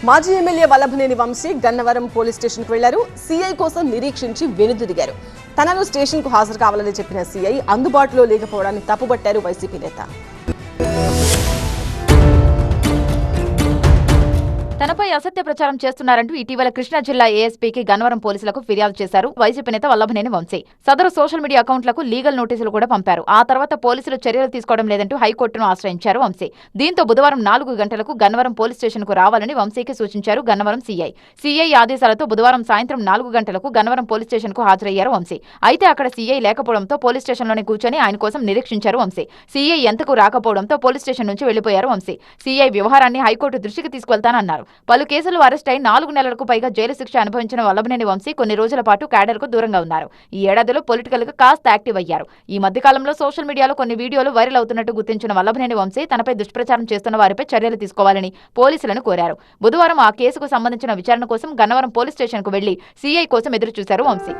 మాజీ MLA Vallabhaneni Vamsi Gannavaram police స్టేషన్కు వెళ్లారు. సీఐ కోసం నిరీక్షించి వెనుదిరిగారు. తనను స్టేషన్కు హాజరు కావాలని చెప్పిన సీఐ అందుబాటులో లేకపోవడాన్ని తప్పుబట్టారు వైసీపీ నేత. తనపై అసత్య ప్రచారం చేస్తున్నారంటూ ఇటీవల కృష్ణా జిల్లా ఏఎస్పీకి గన్నవరం పోలీసులకు ఫిర్యాదు చేశారు వైసీపీ నేత వల్లభనేని వంశీ. సదరు సోషల్ మీడియా అకౌంట్లకు లీగల్ నోటీసులు కూడా పంపారు. ఆ తర్వాత పోలీసులు చర్యలు తీసుకోవడం లేదంటూ హైకోర్టును ఆశ్రయించారు వంశీ. దీంతో బుధవారం 4 గంటలకు గన్నవరం పోలీస్ స్టేషన్కు రావాలని వంశీకి సూచించారు గన్నవరం సీఐ. సీఐ ఆదేశాలతో బుధవారం సాయంత్రం 4 గంటలకు గన్నవరం పోలీస్ స్టేషన్కు హాజరయ్యారు వంశీ. అయితే అక్కడ సీఐ లేకపోవడంతో పోలీస్ స్టేషన్లోనే కూర్చొని ఆయన కోసం నిరీక్షించారు వంశీ. సీఐ ఎంతకు రాకపోవడంతో పోలీస్ స్టేషన్ నుంచి వెళ్లిపోయారు వంశీ. సీఐ వ్యవహారాన్ని హైకోర్టు దృష్టికి తీసుకెళ్తానన్నారు. పలు కేసులు అరెస్ట్ అయి 4 నెలలకు పైగా జైలు శిక్ష అనుభవించిన వల్లభనేని వంశీ కొన్ని రోజుల పాటు క్యాడర్కు దూరంగా ఉన్నారు. ఈ ఏడాదిలో పొలిటికల్ గా కాస్త యాక్టివ్ అయ్యారు. ఈ మధ్య కాలంలో సోషల్ మీడియాలో కొన్ని వీడియోలు వైరల్ అవుతున్నట్టు గుర్తించిన వల్లభనేని వంశీ తనపై దుష్ప్రచారం చేస్తున్న వారిపై చర్యలు తీసుకోవాలని పోలీసులను కోరారు. బుధవారం ఆ కేసుకు సంబంధించిన విచారణ కోసం గన్నవరం పోలీస్ స్టేషన్కు వెళ్లి సీఐ కోసం ఎదురు చూశారు వంశీ.